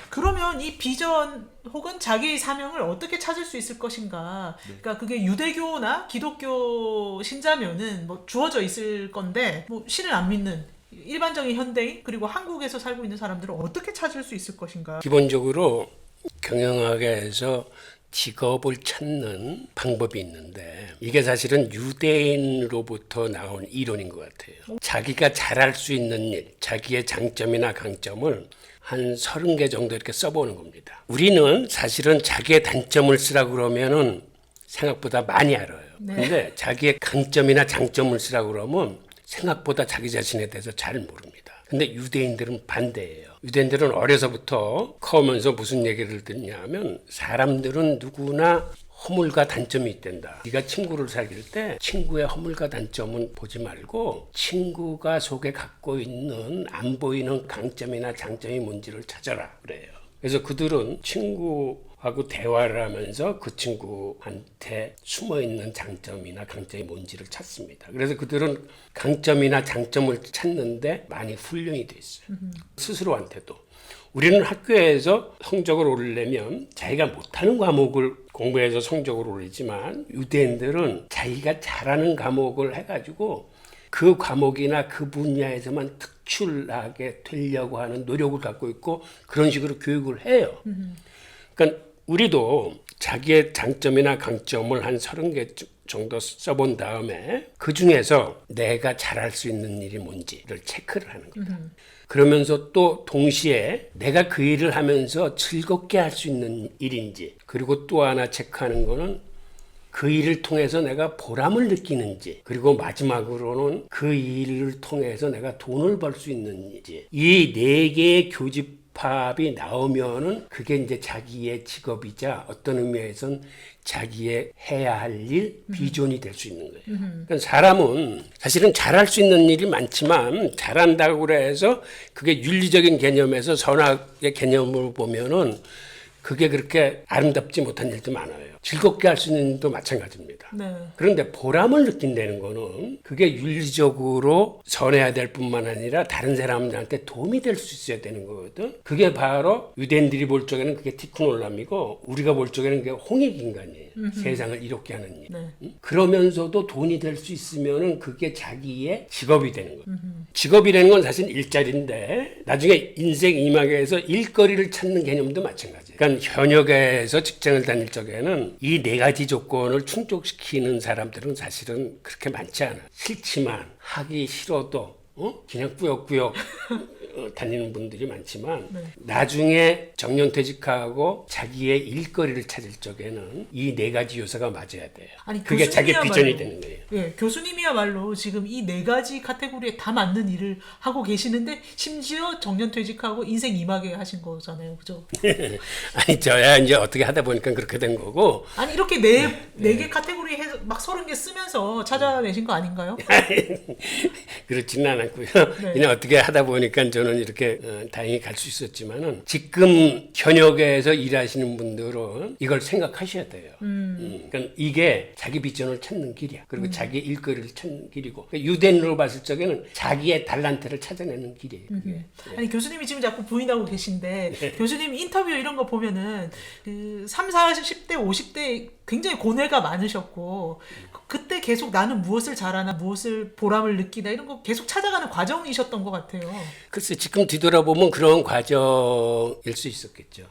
그러면 이 비전 혹은 자기의 사명을 어떻게 찾을 수 있을 것인가? 그러니까 그게 유대교나 기독교 신자면은 뭐 주어져 있을 건데 뭐 신을 안 믿는 일반적인 현대인 그리고 한국에서 살고 있는 사람들은 어떻게 찾을 수 있을 것인가? 기본적으로 경영학에서 직업을 찾는 방법이 있는데 이게 사실은 유대인으로부터 나온 이론인 것 같아요. 자기가 잘할 수 있는 일, 자기의 장점이나 강점을 한 30개 정도 이렇게 써보는 겁니다. 우리는 사실은 자기의 단점을 쓰라고 그러면은 생각보다 많이 알아요. 근데 자기의 강점이나 장점을 쓰라고 그러면 생각보다 자기 자신에 대해서 잘 모릅니다. 근데 유대인들은 반대예요. 유대인들은 어려서부터 커오면서 무슨 얘기를 듣냐 하면 사람들은 누구나 허물과 단점이 있단다. 네가 친구를 사귈 때 친구의 허물과 단점은 보지 말고 친구가 속에 갖고 있는 안 보이는 강점이나 장점이 뭔지를 찾아라 그래요. 그래서 그들은 친구하고 대화를 하면서 그 친구한테 숨어있는 장점이나 강점이 뭔지를 찾습니다. 그래서 그들은 강점이나 장점을 찾는데 많이 훈련이 돼 있어요. 스스로한테도. 우리는 학교에서 성적을 오르려면 자기가 못하는 과목을 공부해서 성적을 오르지만 유대인들은 자기가 잘하는 과목을 해가지고 그 과목이나 그 분야에서만 특출나게 되려고 하는 노력을 갖고 있고 그런 식으로 교육을 해요. 그러니까 우리도 자기의 장점이나 강점을 한 30개 정도 써본 다음에 그 중에서 내가 잘할 수 있는 일이 뭔지를 체크를 하는 거다. 그러면서 또 동시에 내가 그 일을 하면서 즐겁게 할 수 있는 일인지 그리고 또 하나 체크하는 거는 그 일을 통해서 내가 보람을 느끼는지 그리고 마지막으로는 그 일을 통해서 내가 돈을 벌 수 있는지 이 네 개의 교집합이 나오면은 그게 이제 자기의 직업이자 어떤 의미에선 자기의 해야 할 일, 비전이 될 수 있는 거예요. 그러니까 사람은 사실은 잘할 수 있는 일이 많지만 잘한다고 해서 그게 윤리적인 개념에서 선악의 개념으로 보면은 그게 그렇게 아름답지 못한 일도 많아요. 즐겁게 할 수 있는 일도 마찬가지입니다. 네. 그런데 보람을 느낀다는 거는 그게 윤리적으로 선해야 될 뿐만 아니라 다른 사람들한테 도움이 될 수 있어야 되는 거거든. 그게 바로 유대인들이 볼 적에는 그게 티쿠놀람이고 우리가 볼 적에는 그게 홍익인간이에요. 세상을 이롭게 하는 일. 네. 그러면서도 돈이 될 수 있으면은 그게 자기의 직업이 되는 거예요. 직업이라는 건 사실 일자리인데 나중에 인생 이막에서 일거리를 찾는 개념도 마찬가지예요. 그러니까 현역에서 직장을 다닐 적에는 이 네 가지 조건을 충족시키는 사람들은 사실은 그렇게 많지 않아요. 싫지만 하기 싫어도 그냥 꾸역꾸역 다니는 분들이 많지만 나중에 정년퇴직하고 자기의 일거리를 찾을 적에는 이 네 가지 요소가 맞아야 돼요. 아니, 그게 자기 교수님이야말로- 비전이 되는 거예요. 예, 교수님이야말로 지금 이 네 가지 카테고리에 다 맞는 일을 하고 계시는데 심지어 정년퇴직하고 인생 이막에 하신 거잖아요, 그죠? 아니 저야 이제 어떻게 하다 보니까 그렇게 된 거고 아니 이렇게 네 개 카테고리 해서 막 30개 쓰면서 찾아내신 거 아닌가요? 그렇지는 않았고요. 네. 그냥 어떻게 하다 보니까 저는 이렇게 다행히 갈 수 있었지만은 지금 현역에서 일하시는 분들은 이걸 생각하셔야 돼요. 그러니까 이게 자기 비전을 찾는 길이야. 그리고 자기의 일거리를 찾는 길이고 그러니까 유대인으로 봤을 적에는 자기의 달란트를 찾아내는 길이에요. 그게. 아니 교수님이 지금 자꾸 부인하고 계신데 교수님 인터뷰 이런 거 보면은 그 3, 40대, 50대 굉장히 고뇌가 많으셨고 그때 계속 나는 무엇을 잘하나 무엇을 보람을 느끼나 이런 거 계속 찾아가는 과정이셨던 것 같아요. 글쎄 지금 뒤돌아보면 그런 과정일 수 있었겠죠.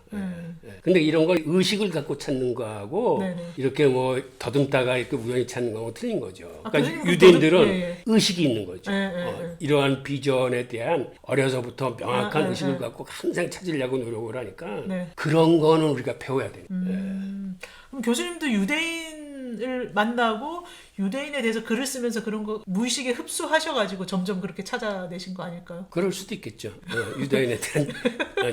근데 이런 걸 의식을 갖고 찾는 거하고 네네. 이렇게 뭐 더듬다가 이렇게 우연히 찾는 거하고 틀린 거죠. 아, 그러니까 교수님, 유대인들은 예, 예. 의식이 있는 거죠. 예, 예. 이러한 비전에 대한 어려서부터 명확한 예, 의식을 예. 갖고 항상 찾으려고 노력을 하니까 네. 그런 거는 우리가 배워야 돼요. 그럼 교수님도 유대인을 만나고 유대인에 대해서 글을 쓰면서 그런 거 무의식에 흡수하셔가지고 점점 그렇게 찾아내신 거 아닐까요? 그럴 수도 있겠죠. 유대인에 대한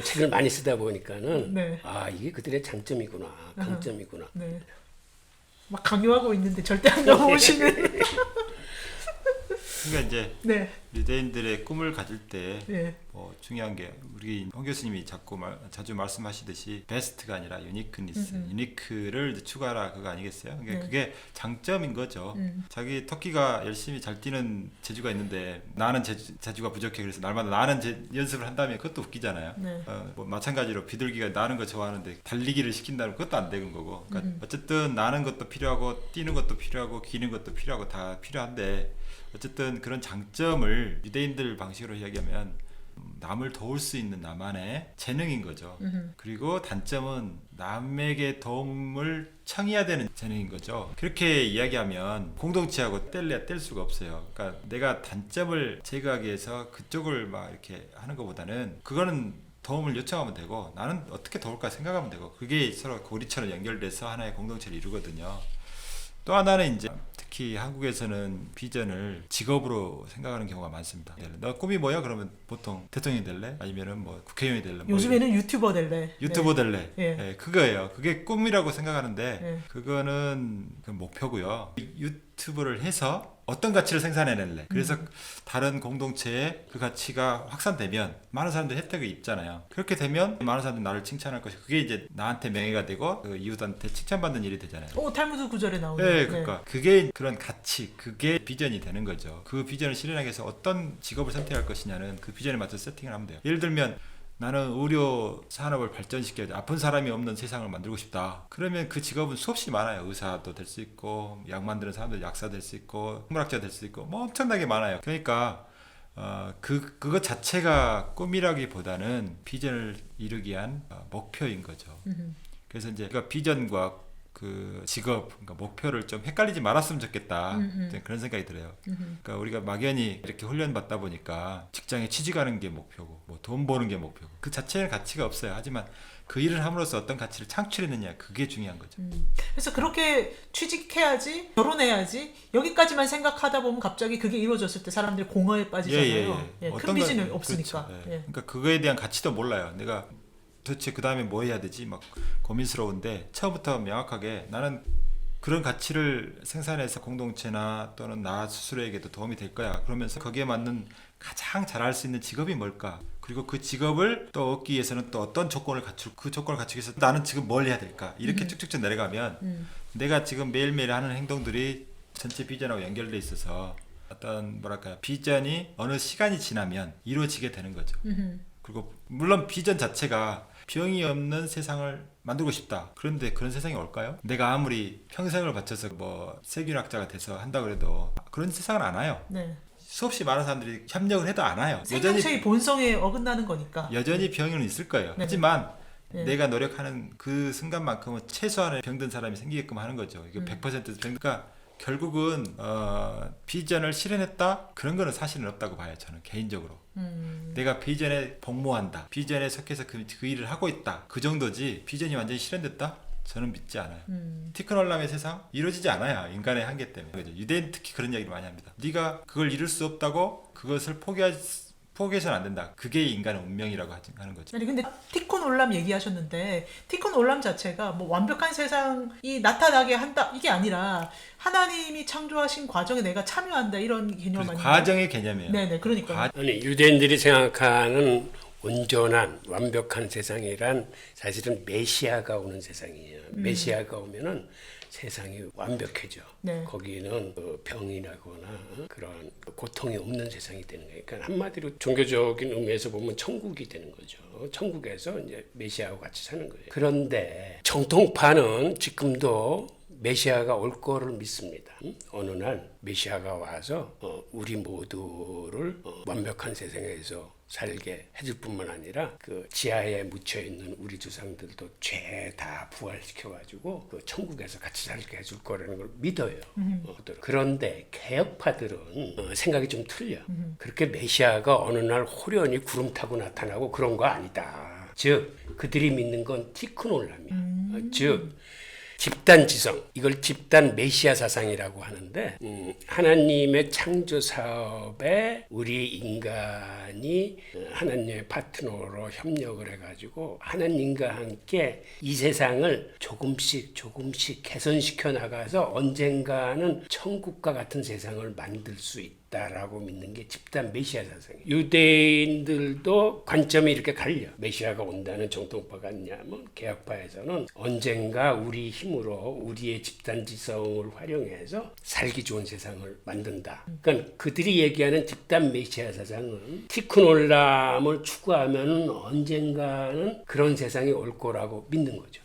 책을 많이 쓰다 보니까는 네. 아 이게 그들의 장점이구나, 강점이구나. 네. 막 강요하고 있는데 절대 안 넘어오시는. 그러니까 이제 네. 유대인들의 꿈을 가질 때 네. 중요한 게 우리 홍 교수님이 자주 말씀하시듯이 베스트가 아니라 유니크니스, 유니크를 이제 추구하라 그거 아니겠어요? 그러니까 네. 그게 장점인 거죠. 자기 토끼가 열심히 잘 뛰는 재주가 있는데 나는 재주가 부족해 그래서 날마다 나는 연습을 한다면 그것도 웃기잖아요. 네. 뭐 마찬가지로 비둘기가 나는 거 좋아하는데 달리기를 시킨다면 그것도 안 되는 거고. 그러니까 어쨌든 나는 것도 필요하고 뛰는 것도 필요하고 기는 것도 필요하고 다 필요한데 어쨌든 그런 장점을 유대인들 방식으로 이야기하면 남을 도울 수 있는 나만의 재능인 거죠. 그리고 단점은 남에게 도움을 청해야 되는 재능인 거죠. 그렇게 이야기하면 공동체하고 뗄 수가 없어요. 그러니까 내가 단점을 제거하기 위해서 그쪽을 막 이렇게 하는 것보다는 그거는 도움을 요청하면 되고 나는 어떻게 도울까 생각하면 되고 그게 서로 고리처럼 연결돼서 하나의 공동체를 이루거든요. 또 하나는 이제 특히 한국에서는 비전을 직업으로 생각하는 경우가 많습니다. 너 꿈이 뭐야? 그러면 보통 대통령이 될래? 아니면은 뭐 국회의원이 될래? 요즘에는 유튜버 될래. 유튜버 될래? 예. 네, 그거예요. 그게 꿈이라고 생각하는데 예. 그거는 그 목표고요. 유튜브를 해서 어떤 가치를 생산해낼래? 그래서 다른 공동체에 그 가치가 확산되면 많은 사람들이 혜택을 입잖아요. 그렇게 되면 많은 사람들이 나를 칭찬할 것이 그게 이제 나한테 명예가 되고 그 이웃한테 칭찬받는 일이 되잖아요. 탈무드 구절에 나오는. 네, 그러니까 그게 그런 가치, 그게 비전이 되는 거죠. 그 비전을 실현하기 위해서 어떤 직업을 선택할 것이냐는 그 비전에 맞춰 세팅을 하면 돼요. 예를 들면 나는 의료 산업을 발전시켜야 돼. 아픈 사람이 없는 세상을 만들고 싶다. 그러면 그 직업은 수없이 많아요. 의사도 될 수 있고 약 만드는 사람들 약사 될 수 있고 생물학자 될 수 있고 뭐 엄청나게 많아요. 그러니까 그것 자체가 꿈이라기보다는 비전을 이루기 위한 목표인 거죠. 그래서 이제 그러니까 비전과 그 직업, 그러니까 목표를 좀 헷갈리지 말았으면 좋겠다. 그런 생각이 들어요. 그러니까 우리가 막연히 이렇게 훈련 받다 보니까 직장에 취직하는 게 목표고, 뭐 돈 버는 게 목표고, 그 자체는 가치가 없어요. 하지만 그 일을 함으로써 어떤 가치를 창출했느냐, 그게 중요한 거죠. 그래서 그렇게 취직해야지, 결혼해야지 여기까지만 생각하다 보면 갑자기 그게 이루어졌을 때 사람들이 공허에 빠지잖아요. 큰 비전이 없으니까. 그렇죠. 예. 그러니까 그거에 대한 가치도 몰라요. 내가 도대체 그 다음에 뭐 해야 되지? 막 고민스러운데 처음부터 명확하게 나는 그런 가치를 생산해서 공동체나 또는 나 스스로에게도 도움이 될 거야. 그러면서 거기에 맞는 가장 잘할 수 있는 직업이 뭘까? 그리고 그 직업을 또 얻기 위해서는 또 어떤 조건을 그 조건을 갖추기 위해서 나는 지금 뭘 해야 될까? 이렇게 쭉쭉쭉 내려가면 내가 지금 매일매일 하는 행동들이 전체 비전하고 연결돼 있어서 어떤 뭐랄까요? 비전이 어느 시간이 지나면 이루어지게 되는 거죠. 그리고 물론 비전 자체가 병이 없는 세상을 만들고 싶다. 그런데 그런 세상이 올까요? 내가 아무리 평생을 바쳐서 뭐 세균학자가 돼서 한다 그래도 그런 세상은 안 와요. 네. 수없이 많은 사람들이 협력을 해도 안 와요. 생명체의 본성에 어긋나는 거니까. 여전히 병은 있을 거예요. 네. 하지만 네. 내가 노력하는 그 순간만큼은 최소한의 병든 사람이 생기게끔 하는 거죠. 이게 100% 병니까 결국은 비전을 실현했다? 그런 거는 사실은 없다고 봐요. 저는 개인적으로. 내가 비전에 복무한다. 비전에 속해서 그 일을 하고 있다. 그 정도지 비전이 완전히 실현됐다? 저는 믿지 않아요. 티크놀람의 세상 이루어지지 않아요. 인간의 한계 때문에. 그죠? 유대인 특히 그런 이야기를 많이 합니다. 네가 그걸 이룰 수 없다고 그것을 포기해서는 안 된다. 그게 인간의 운명이라고 하는 거죠. 아니 근데 티콘 올람 얘기하셨는데 티콘 올람 자체가 뭐 완벽한 세상이 나타나게 한다 이게 아니라 하나님이 창조하신 과정에 내가 참여한다 이런 개념 아니에요? 과정의 개념이에요. 네네 그러니까 아니 유대인들이 생각하는 온전한 완벽한 세상이란 사실은 메시아가 오는 세상이에요. 메시아가 오면은 세상이 완벽해져. 네. 거기는 병이라거나 그런 고통이 없는 세상이 되는 거예요. 그러니까 한마디로 종교적인 의미에서 보면 천국이 되는 거죠. 천국에서 이제 메시아와 같이 사는 거예요. 그런데 정통파는 지금도 메시아가 올 거를 믿습니다. 어느 날 메시아가 와서 우리 모두를 완벽한 세상에서 살게 해줄 뿐만 아니라 그 지하에 묻혀 있는 우리 조상들도 죄 다 부활시켜가지고 그 천국에서 같이 살게 해줄 거라는 걸 믿어요. 그런데 개혁파들은 생각이 좀 틀려. 그렇게 메시아가 어느 날 호련히 구름 타고 나타나고 그런 거 아니다. 즉 그들이 믿는 건 티크놀람이야. 즉 집단 지성, 이걸 집단 메시아 사상이라고 하는데 하나님의 창조 사업에 우리 인간이 하나님의 파트너로 협력을 해가지고 하나님과 함께 이 세상을 조금씩 개선시켜 나가서 언젠가는 천국과 같은 세상을 만들 수 있다. 있다라고 믿는 게 집단 메시아 사상이에요. 유대인들도 관점이 이렇게 갈려. 메시아가 온다는 정통파가 있냐면 개혁파에서는 언젠가 우리 힘으로 우리의 집단 지성을 활용해서 살기 좋은 세상을 만든다. 그러니까 그들이 얘기하는 집단 메시아 사상은 티크놀람을 추구하면 언젠가는 그런 세상이 올 거라고 믿는 거죠.